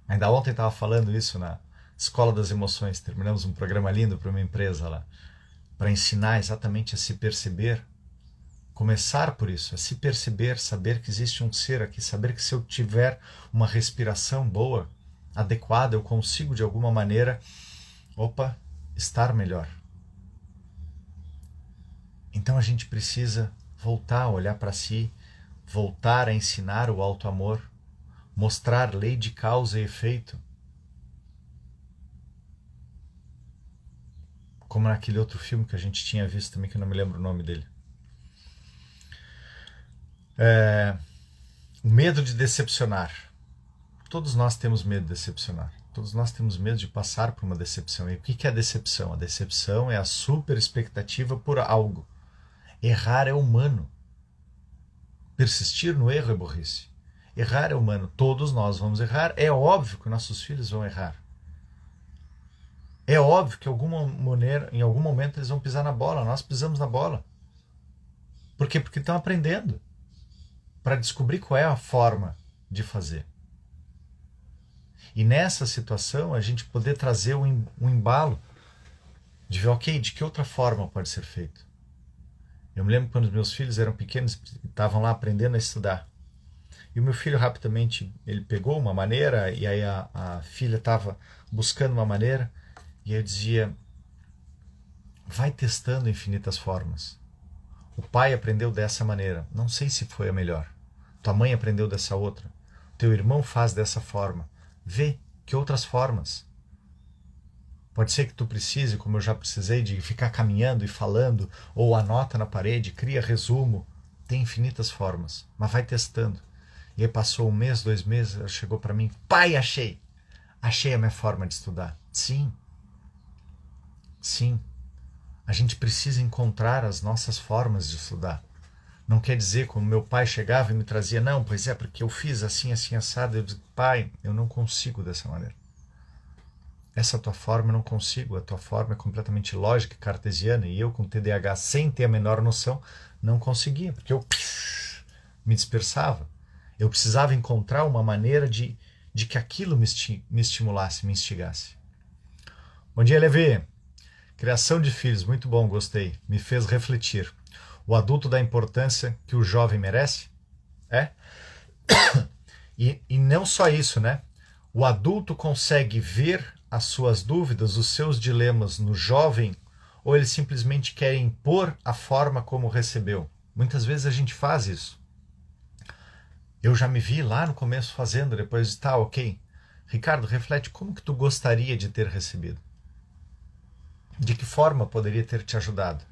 Ainda ontem estava falando isso na Escola das Emoções, terminamos um programa lindo para uma empresa lá, para ensinar exatamente a se perceber. Começar por isso, a se perceber, saber que existe um ser aqui, saber que se eu tiver uma respiração boa, adequada, eu consigo de alguma maneira, estar melhor. Então a gente precisa voltar a olhar para si, voltar a ensinar o auto-amor, mostrar lei de causa e efeito. Como naquele outro filme que a gente tinha visto também, que eu não me lembro o nome dele. O medo de decepcionar. Todos nós temos medo de decepcionar. Todos nós temos medo de passar por uma decepção. E o que é a decepção? A decepção é a super expectativa por algo. Errar é humano. Persistir no erro é burrice. Errar é humano. Todos nós vamos errar. É óbvio que nossos filhos vão errar. É óbvio que em algum momento eles vão pisar na bola. Nós pisamos na bola. Por quê? Porque estão aprendendo. Para descobrir qual é a forma de fazer. E nessa situação a gente poder trazer um embalo de ver, de que outra forma pode ser feito. Eu me lembro quando os meus filhos eram pequenos, estavam lá aprendendo a estudar. E o meu filho rapidamente, ele pegou uma maneira, e aí a filha estava buscando uma maneira, e eu dizia, vai testando infinitas formas. O pai aprendeu dessa maneira, não sei se foi a melhor. Tua mãe aprendeu dessa outra. Teu irmão faz dessa forma. Vê que outras formas. Pode ser que tu precise, como eu já precisei, de ficar caminhando e falando, ou anota na parede, cria resumo. Tem infinitas formas, mas vai testando. E aí passou 1 mês, 2 meses, ela chegou para mim, pai, achei a minha forma de estudar. Sim. A gente precisa encontrar as nossas formas de estudar. Não quer dizer, como meu pai chegava e me trazia, não, pois é, porque eu fiz assim, assado. Eu disse, pai, eu não consigo dessa maneira. Essa tua forma eu não consigo. A tua forma é completamente lógica, cartesiana, e eu com TDAH, sem ter a menor noção, não conseguia, porque eu me dispersava. Eu precisava encontrar uma maneira de que aquilo me estimulasse, me instigasse. Bom dia, Levi. Criação de filhos, muito bom, gostei. Me fez refletir. O adulto dá a importância que o jovem merece? É? E não só isso, né? O adulto consegue ver as suas dúvidas, os seus dilemas no jovem, ou ele simplesmente quer impor a forma como recebeu? Muitas vezes a gente faz isso. Eu já me vi lá no começo fazendo, depois de ok. Ricardo, reflete como que tu gostaria de ter recebido. De que forma poderia ter te ajudado?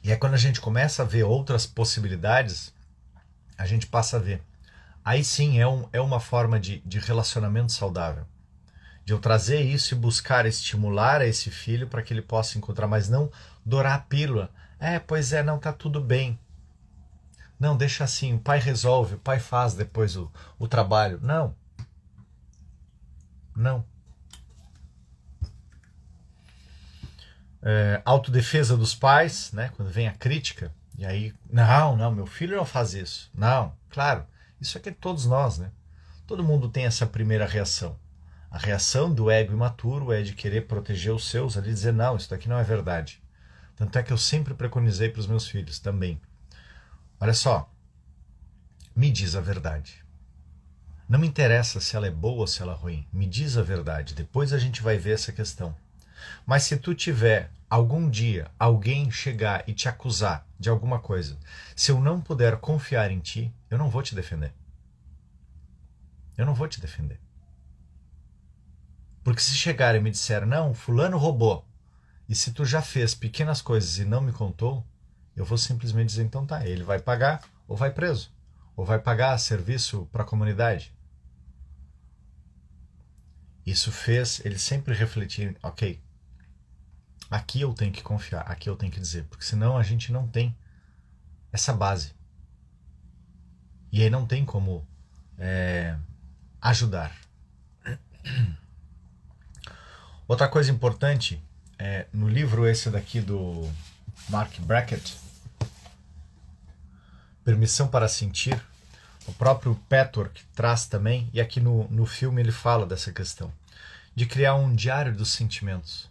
E é quando a gente começa a ver outras possibilidades, a gente passa a ver. Aí sim é uma forma de relacionamento saudável. De eu trazer isso e buscar estimular a esse filho para que ele possa encontrar, mas não dourar a pílula. Pois é, não, tá tudo bem. Não, deixa assim, o pai resolve, o pai faz depois o trabalho. Não. Autodefesa dos pais, né? Quando vem a crítica, e aí, não, meu filho não faz isso. Não, claro, isso aqui é todos nós, né? Todo mundo tem essa primeira reação. A reação do ego imaturo é de querer proteger os seus, ali dizer, não, isso daqui não é verdade. Tanto é que eu sempre preconizei para os meus filhos também. Olha só, me diz a verdade. Não me interessa se ela é boa ou se ela é ruim. Me diz a verdade. Depois a gente vai ver essa questão. Mas se tu tiver algum dia alguém chegar e te acusar de alguma coisa, se eu não puder confiar em ti, eu não vou te defender. Eu não vou te defender. Porque se chegar e me disser, não, fulano roubou, e se tu já fez pequenas coisas e não me contou, eu vou simplesmente dizer, então tá, ele vai pagar ou vai preso. Ou vai pagar serviço para a comunidade. Isso fez ele sempre refletir, ok, aqui eu tenho que confiar, aqui eu tenho que dizer, porque senão a gente não tem essa base. E aí não tem como ajudar. Outra coisa importante, no livro esse daqui do Mark Brackett, Permissão para Sentir, o próprio Petworth traz também, e aqui no filme ele fala dessa questão, de criar um diário dos sentimentos.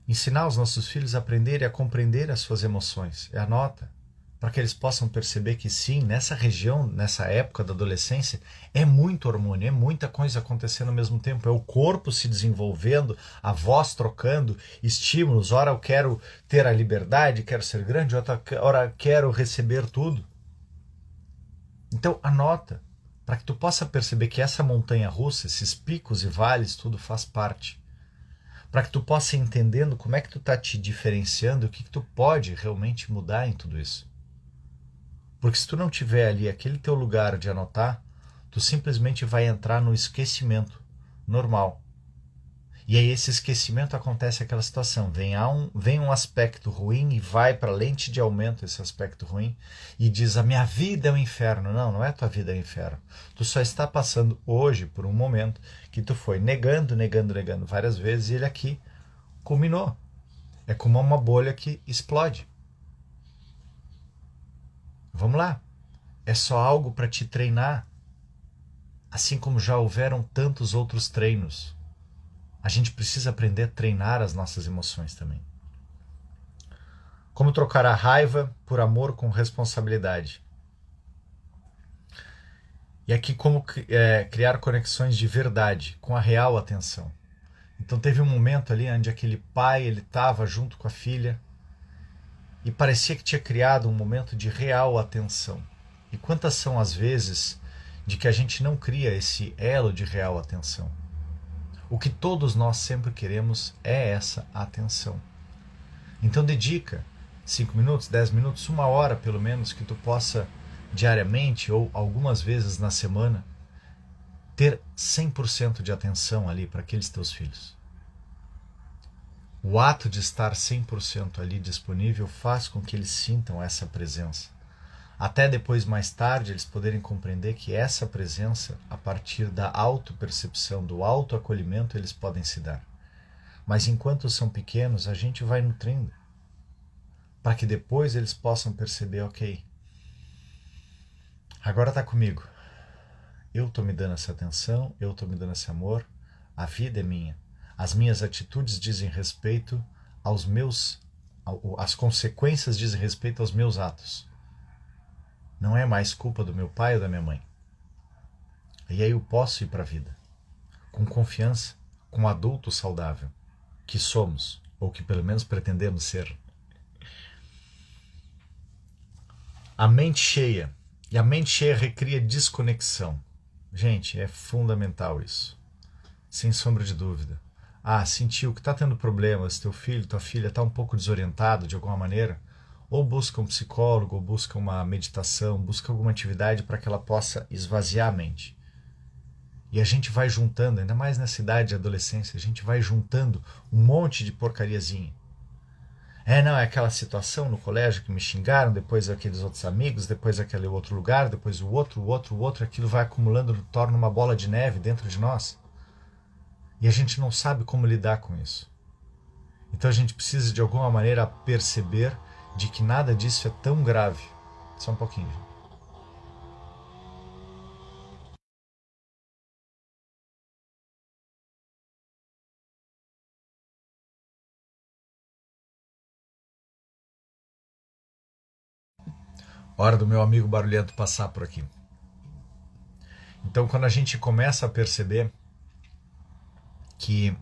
Ensinar os nossos filhos a aprenderem a compreender as suas emoções. Anota, para que eles possam perceber que sim, nessa região, nessa época da adolescência, é muito hormônio, é muita coisa acontecendo ao mesmo tempo. É o corpo se desenvolvendo, a voz trocando, estímulos. Ora eu quero ter a liberdade, quero ser grande, ora quero receber tudo. Então anota, para que tu possa perceber que essa montanha russa, esses picos e vales, tudo faz parte. Para que tu possa ir entendendo como é que tu está te diferenciando e o que tu pode realmente mudar em tudo isso. Porque se tu não tiver ali aquele teu lugar de anotar, tu simplesmente vai entrar no esquecimento normal. E aí esse esquecimento acontece aquela situação, vem um aspecto ruim e vai para a lente de aumento esse aspecto ruim e diz, a minha vida é um inferno. Não, não é tua vida é um inferno. Tu só está passando hoje por um momento que tu foi negando várias vezes e ele aqui culminou. É como uma bolha que explode. Vamos lá. É só algo para te treinar. Assim como já houveram tantos outros treinos. A gente precisa aprender a treinar as nossas emoções também. Como trocar a raiva por amor com responsabilidade. E aqui como criar conexões de verdade, com a real atenção. Então teve um momento ali onde aquele pai ele estava junto com a filha e parecia que tinha criado um momento de real atenção. E quantas são as vezes de que a gente não cria esse elo de real atenção? O que todos nós sempre queremos é essa atenção. Então dedica 5 minutos, 10 minutos, 1 hora pelo menos que tu possa diariamente ou algumas vezes na semana ter 100% de atenção ali para aqueles teus filhos. O ato de estar 100% ali disponível faz com que eles sintam essa presença. Até depois, mais tarde, eles poderem compreender que essa presença, a partir da autopercepção, do autoacolhimento, eles podem se dar. Mas enquanto são pequenos, a gente vai nutrindo, para que depois eles possam perceber, ok, agora está comigo. Eu estou me dando essa atenção, eu estou me dando esse amor, a vida é minha. As minhas atitudes dizem respeito aos meus... As consequências dizem respeito aos meus atos. Não é mais culpa do meu pai ou da minha mãe. E aí eu posso ir para a vida, com confiança, com um adulto saudável, que somos, ou que pelo menos pretendemos ser. A mente cheia. E a mente cheia recria desconexão. Gente, é fundamental isso. Sem sombra de dúvida. Sentiu que está tendo problemas, teu filho, tua filha está um pouco desorientado de alguma maneira, ou busca um psicólogo, ou busca uma meditação, busca alguma atividade para que ela possa esvaziar a mente. E a gente vai juntando, ainda mais nessa idade de adolescência, a gente vai juntando um monte de porcariazinha. Não, é aquela situação no colégio que me xingaram, depois aqueles outros amigos, depois aquele outro lugar, depois o outro, aquilo vai acumulando, torna uma bola de neve dentro de nós. E a gente não sabe como lidar com isso. Então a gente precisa de alguma maneira perceber de que nada disso é tão grave. Só um pouquinho. Hora do meu amigo barulhento passar por aqui. Então, quando a gente começa a perceber que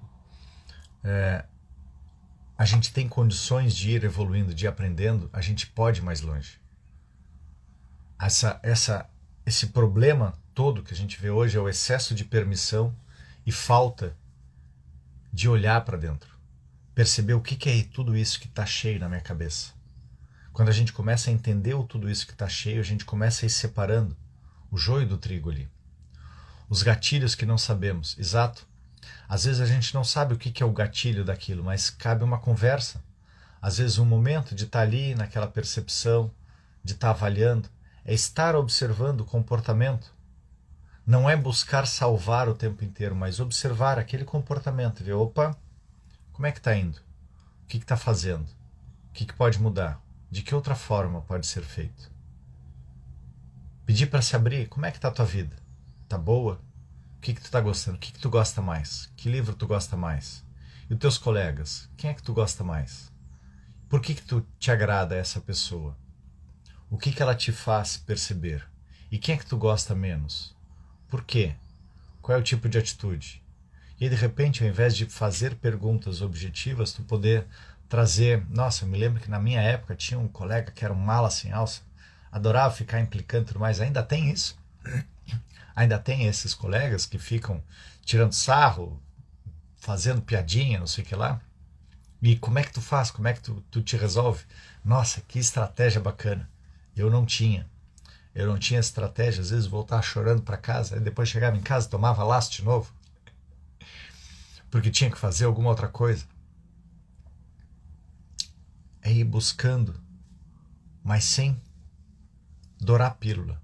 a gente tem condições de ir evoluindo, de ir aprendendo, a gente pode ir mais longe. Esse problema todo que a gente vê hoje é o excesso de permissão e falta de olhar para dentro. Perceber o que é tudo isso que está cheio na minha cabeça. Quando a gente começa a entender tudo isso que está cheio, a gente começa a ir separando o joio do trigo ali. Os gatilhos que não sabemos, exato. Às vezes a gente não sabe o que é o gatilho daquilo, mas cabe uma conversa. Às vezes um momento de estar ali naquela percepção, de estar avaliando, é estar observando o comportamento. Não é buscar salvar o tempo inteiro, mas observar aquele comportamento e ver, opa, como é que está indo? O que está fazendo? O que pode mudar? De que outra forma pode ser feito? Pedir para se abrir, como é que está a tua vida? Está boa? O que tu está gostando? O que tu gosta mais? Que livro tu gosta mais? E os teus colegas? Quem é que tu gosta mais? Por que tu te agrada essa pessoa? O que ela te faz perceber? E quem é que tu gosta menos? Por quê? Qual é o tipo de atitude? E aí, de repente, ao invés de fazer perguntas objetivas, tu poder trazer... Nossa, eu me lembro que na minha época tinha um colega que era um mala sem alça, adorava ficar implicando e tudo mais. Ainda tem isso? Ainda tem esses colegas que ficam tirando sarro, fazendo piadinha, não sei o que lá. E como é que tu faz? Como é que tu te resolve? Nossa, que estratégia bacana. Eu não tinha estratégia, às vezes voltava chorando para casa, aí depois chegava em casa, tomava laço de novo, porque tinha que fazer alguma outra coisa. É ir buscando, mas sem dourar a pílula.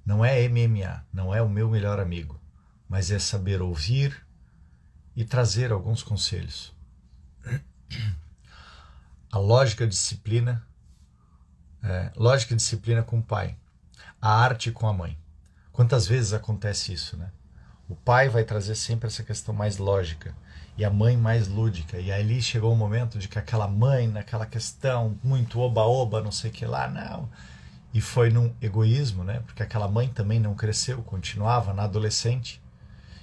Não é MMA, não é o meu melhor amigo, mas é saber ouvir e trazer alguns conselhos. A lógica e disciplina com o pai, a arte com a mãe. Quantas vezes acontece isso, né? O pai vai trazer sempre essa questão mais lógica e a mãe mais lúdica. E ali chegou o momento de que aquela mãe, naquela questão muito oba-oba, não sei o que lá, não. E foi num egoísmo, né? Porque aquela mãe também não cresceu, continuava na adolescente.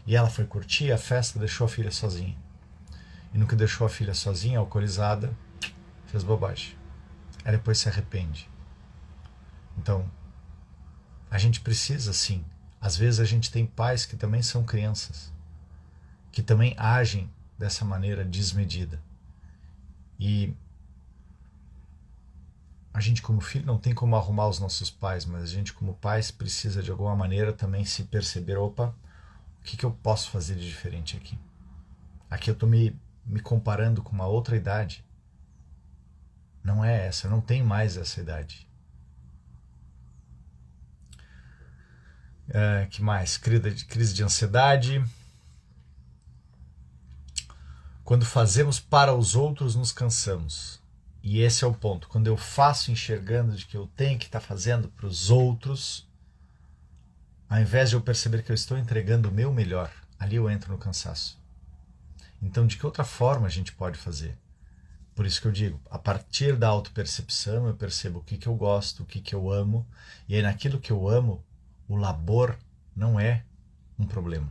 E ela foi curtir a festa, deixou a filha sozinha. E no que deixou a filha sozinha, alcoolizada, fez bobagem. Aí depois se arrepende. Então, a gente precisa sim. Às vezes a gente tem pais que também são crianças, que também agem dessa maneira desmedida. E a gente como filho não tem como arrumar os nossos pais, mas a gente como pais precisa de alguma maneira também se perceber, opa, o que eu posso fazer de diferente aqui? Aqui eu estou me comparando com uma outra idade. Não é essa, eu não tenho mais essa idade. Que mais? Crise de ansiedade. Quando fazemos para os outros, nos cansamos. E esse é o ponto. Quando eu faço enxergando de que eu tenho que estar fazendo para os outros, ao invés de eu perceber que eu estou entregando o meu melhor, ali eu entro no cansaço. Então, de que outra forma a gente pode fazer? Por isso que eu digo, a partir da autopercepção, eu percebo o que eu gosto, o que eu amo, e aí naquilo que eu amo, o labor não é um problema.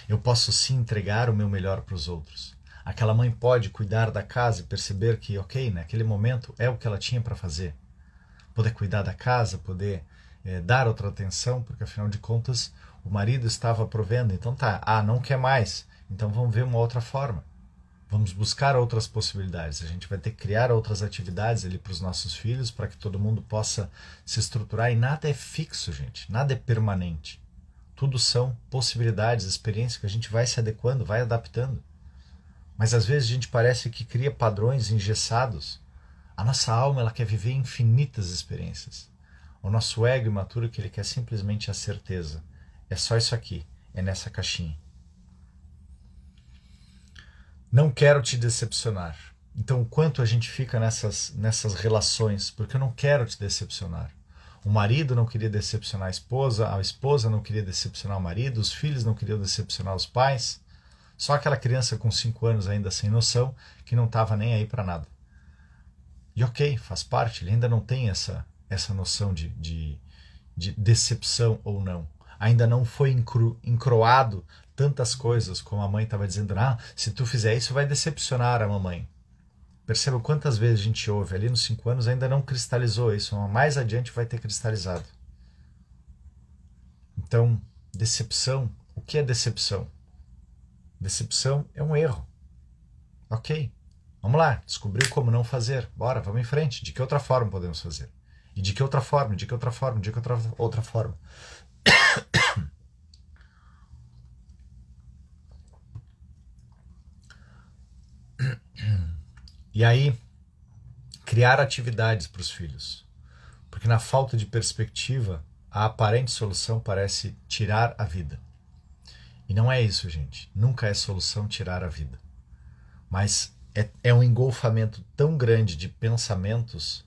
Eu posso sim entregar o meu melhor para os outros. Aquela mãe pode cuidar da casa e perceber que, ok, naquele momento é o que ela tinha para fazer. Poder cuidar da casa, poder dar outra atenção, porque afinal de contas o marido estava provendo. Então tá, não quer mais, então vamos ver uma outra forma. Vamos buscar outras possibilidades. A gente vai ter que criar outras atividades ali para os nossos filhos, para que todo mundo possa se estruturar. E nada é fixo, gente. Nada é permanente. Tudo são possibilidades, experiências que a gente vai se adequando, vai adaptando. Mas às vezes a gente parece que cria padrões engessados. A nossa alma ela quer viver infinitas experiências. O nosso ego imaturo que ele quer simplesmente a certeza. É só isso aqui, é nessa caixinha. Não quero te decepcionar. Então, o quanto a gente fica nessas relações, porque eu não quero te decepcionar. O marido não queria decepcionar a esposa não queria decepcionar o marido, os filhos não queriam decepcionar os pais. Só aquela criança com 5 anos ainda sem noção, que não estava nem aí para nada. E ok, faz parte, ele ainda não tem essa noção de decepção ou não. ainda não foi encroado tantas coisas, como a mãe estava dizendo, se tu fizer isso vai decepcionar a mamãe. Perceba quantas vezes a gente ouve, ali nos 5 anos ainda não cristalizou isso, mas mais adiante vai ter cristalizado. Então, decepção, o que é decepção? Decepção é um erro. Ok, vamos lá, descobriu como não fazer, bora, vamos em frente, de que outra forma podemos fazer? E de que outra forma, de que outra forma, de que outra forma? E aí, criar atividades para os filhos. Porque na falta de perspectiva, a aparente solução parece tirar a vida. E não é isso, gente. Nunca é solução tirar a vida. Mas é um engolfamento tão grande de pensamentos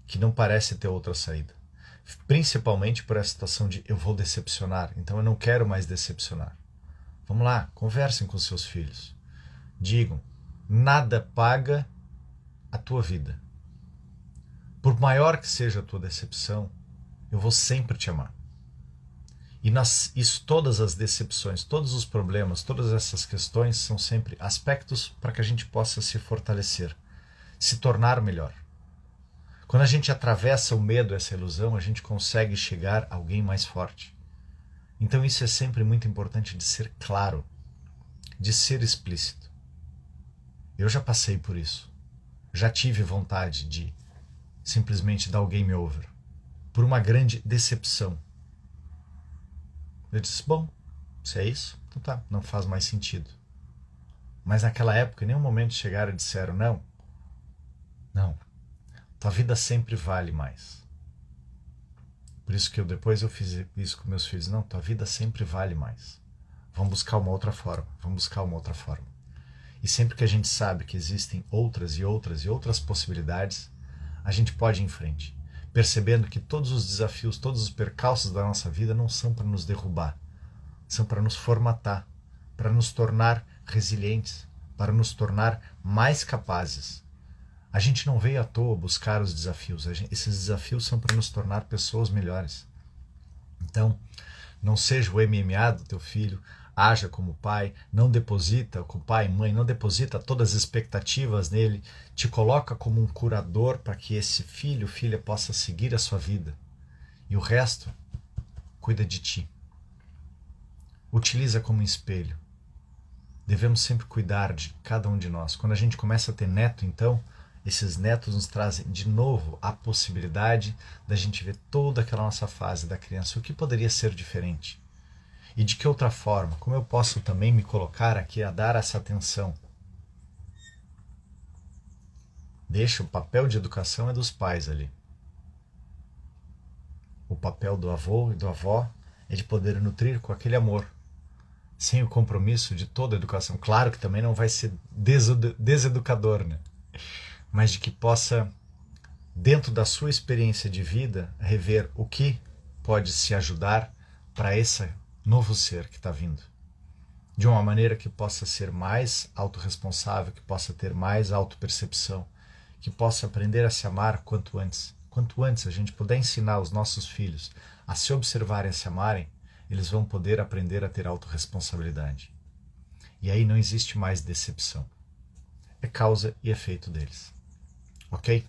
que não parece ter outra saída. Principalmente por essa situação de eu vou decepcionar, então eu não quero mais decepcionar. Vamos lá, conversem com seus filhos. Digam, nada paga a tua vida. Por maior que seja a tua decepção, eu vou sempre te amar. E todas as decepções, todos os problemas, todas essas questões são sempre aspectos para que a gente possa se fortalecer, se tornar melhor. Quando a gente atravessa o medo, essa ilusão, a gente consegue chegar a alguém mais forte. Então isso é sempre muito importante de ser claro, de ser explícito. Eu já passei por isso. Já tive vontade de simplesmente dar o game over por uma grande decepção. Eu disse, bom, se é isso, então tá, não faz mais sentido. Mas naquela época, em nenhum momento chegaram e disseram, não, tua vida sempre vale mais. Por isso que depois eu fiz isso com meus filhos, não, tua vida sempre vale mais. Vamos buscar uma outra forma, vamos buscar uma outra forma. E sempre que a gente sabe que existem outras e outras e outras possibilidades, a gente pode ir em frente, percebendo que todos os desafios, todos os percalços da nossa vida não são para nos derrubar, são para nos formatar, para nos tornar resilientes, para nos tornar mais capazes. A gente não veio à toa buscar os desafios, esses desafios são para nos tornar pessoas melhores. Então, não seja o MMA do teu filho, haja como pai, não deposita, com pai e mãe, não deposita todas as expectativas nele, te coloca como um curador para que esse filho, filha, possa seguir a sua vida. E o resto, cuida de ti. Utiliza como espelho. Devemos sempre cuidar de cada um de nós. Quando a gente começa a ter neto, então, esses netos nos trazem de novo a possibilidade da gente ver toda aquela nossa fase da criança. O que poderia ser diferente? E de que outra forma? Como eu posso também me colocar aqui a dar essa atenção? Deixa, o papel de educação é dos pais ali. O papel do avô e da avó é de poder nutrir com aquele amor, sem o compromisso de toda a educação. Claro que também não vai ser deseducador, né? Mas de que possa, dentro da sua experiência de vida, rever o que pode se ajudar para esse novo ser que está vindo. De uma maneira que possa ser mais autorresponsável, que possa ter mais autopercepção, que possa aprender a se amar quanto antes. Quanto antes a gente puder ensinar os nossos filhos a se observarem, a se amarem, eles vão poder aprender a ter autorresponsabilidade. E aí não existe mais decepção. É causa e efeito deles. Ok?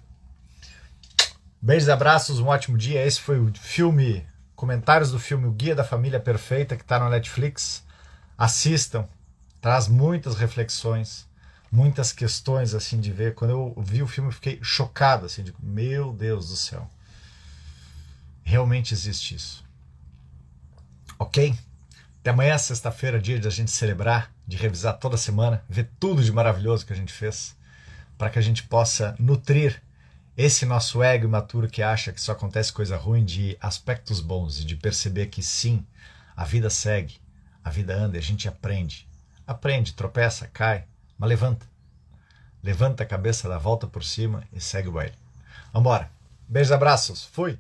Beijos e abraços, um ótimo dia. Esse foi o filme, comentários do filme O Guia da Família Perfeita, que está no Netflix. Assistam, traz muitas reflexões, muitas questões assim de ver. Quando eu vi o filme eu fiquei chocado, assim, de meu Deus do céu. Realmente existe isso. Ok? Até amanhã, sexta-feira, dia de a gente celebrar, de revisar toda a semana, ver tudo de maravilhoso que a gente fez, para que a gente possa nutrir esse nosso ego imaturo que acha que só acontece coisa ruim, de aspectos bons e de perceber que sim, a vida segue, a vida anda e a gente aprende. Aprende, tropeça, cai, mas levanta. Levanta a cabeça, dá a volta por cima e segue o baile. Vambora. Beijos, abraços. Fui!